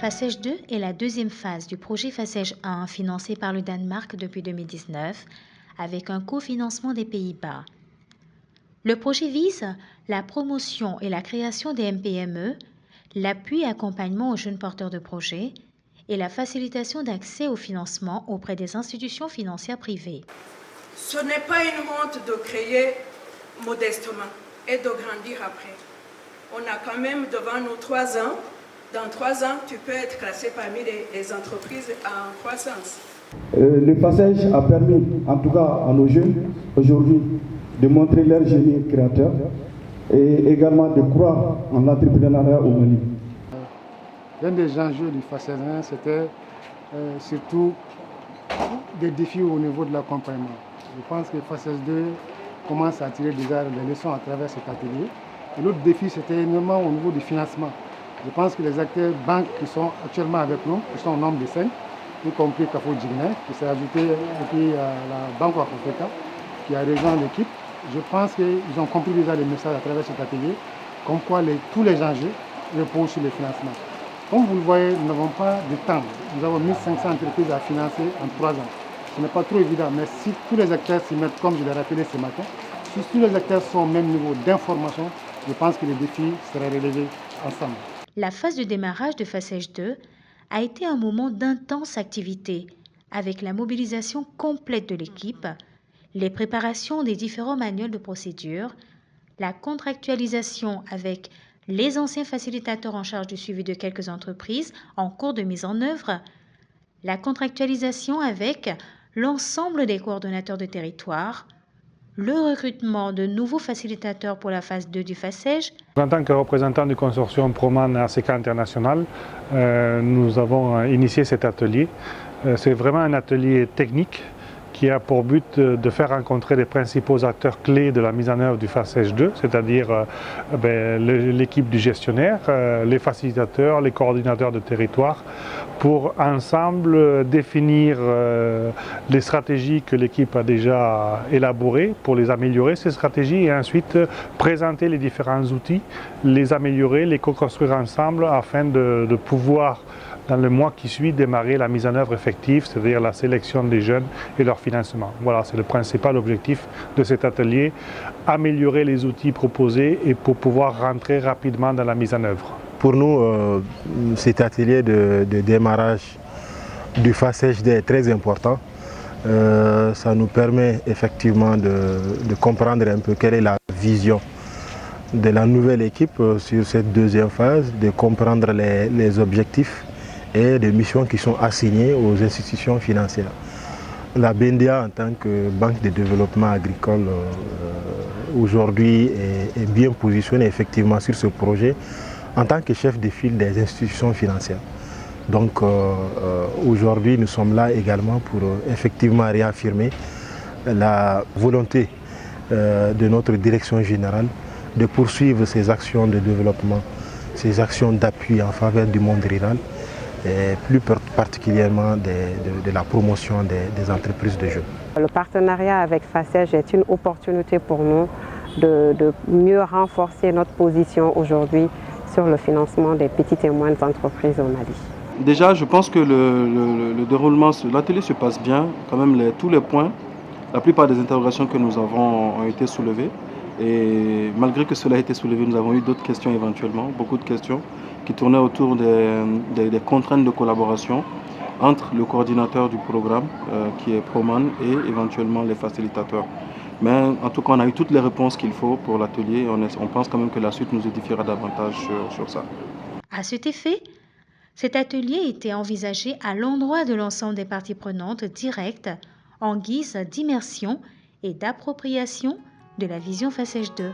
FASEJ 2 est la deuxième phase du projet FASEJ 1 financé par le Danemark depuis 2019 avec un cofinancement des Pays-Bas. Le projet vise la promotion et la création des MPME, l'appui et accompagnement aux jeunes porteurs de projets et la facilitation d'accès au financement auprès des institutions financières privées. Ce n'est pas une honte de créer modestement et de grandir après. On a quand même devant nous 3 ans. Dans 3 ans, tu peux être classé parmi les entreprises en croissance. Le FASEJ a permis, en tout cas à nos jeunes, aujourd'hui, de montrer leur génie créateur et également de croire en l'entrepreneuriat au Mali. L'un des enjeux du FASEJ 1, c'était surtout des défis au niveau de l'accompagnement. Je pense que FASEJ 2 commence à tirer déjà les leçons à travers cet atelier. Et l'autre défi, c'était énormément au niveau du financement. Je pense que les acteurs banques qui sont actuellement avec nous, qui sont au nombre de 5, y compris Kafo Djigna, qui s'est ajouté, et puis la Banque Africa, qui a rejoint l'équipe. Je pense qu'ils ont compris déjà les messages à travers cet atelier, comme quoi tous les enjeux reposent sur le financement. Comme vous le voyez, nous n'avons pas de temps. Nous avons 1500 entreprises à financer en 3 ans. Ce n'est pas trop évident, mais si tous les acteurs s'y mettent, comme je l'ai rappelé ce matin, si tous les acteurs sont au même niveau d'information, je pense que les défis seraient relevés ensemble. La phase de démarrage de FASEJ 2 a été un moment d'intense activité, avec la mobilisation complète de l'équipe, les préparations des différents manuels de procédure, la contractualisation avec les anciens facilitateurs en charge du suivi de quelques entreprises en cours de mise en œuvre, la contractualisation avec l'ensemble des coordonnateurs de territoire, le recrutement de nouveaux facilitateurs pour la phase 2 du FASEJ. En tant que représentant du consortium Proman ACK International, nous avons initié cet atelier. C'est vraiment un atelier technique qui a pour but de faire rencontrer les principaux acteurs clés de la mise en œuvre du FASEJ 2, c'est-à-dire l'équipe du gestionnaire, les facilitateurs, les coordinateurs de territoire, pour ensemble définir les stratégies que l'équipe a déjà élaborées, pour les améliorer, ces stratégies, et ensuite présenter les différents outils, les améliorer, les co-construire ensemble afin de pouvoir, dans le mois qui suit, démarrer la mise en œuvre effective, c'est-à-dire la sélection des jeunes et leur financement. Voilà, c'est le principal objectif de cet atelier, améliorer les outils proposés et pour pouvoir rentrer rapidement dans la mise en œuvre. Pour nous, cet atelier de démarrage du FASEJ 2 est très important. Ça nous permet effectivement de comprendre un peu quelle est la vision de la nouvelle équipe sur cette deuxième phase, de comprendre les objectifs et les missions qui sont assignées aux institutions financières. La BNDA, en tant que banque de développement agricole, aujourd'hui est bien positionnée effectivement sur ce projet en tant que chef de file des institutions financières. Donc aujourd'hui, nous sommes là également pour effectivement réaffirmer la volonté de notre direction générale de poursuivre ces actions de développement, ces actions d'appui en faveur du monde rural, et plus particulièrement de la promotion des entreprises de jeunes. Le partenariat avec FASEJ est une opportunité pour nous de mieux renforcer notre position aujourd'hui sur le financement des petites et moyennes entreprises au Mali. Déjà, je pense que le déroulement, l'atelier se passe bien. Quand même, tous les points, la plupart des interrogations que nous avons ont été soulevées. Et malgré que cela ait été soulevé, nous avons eu d'autres questions éventuellement, beaucoup de questions qui tournaient autour des contraintes de collaboration entre le coordinateur du programme, qui est Proman, et éventuellement les facilitateurs. Mais en tout cas, on a eu toutes les réponses qu'il faut pour l'atelier. On pense quand même que la suite nous édifiera davantage sur ça. À cet effet, cet atelier était envisagé à l'endroit de l'ensemble des parties prenantes directes en guise d'immersion et d'appropriation de la vision FASEJ 2.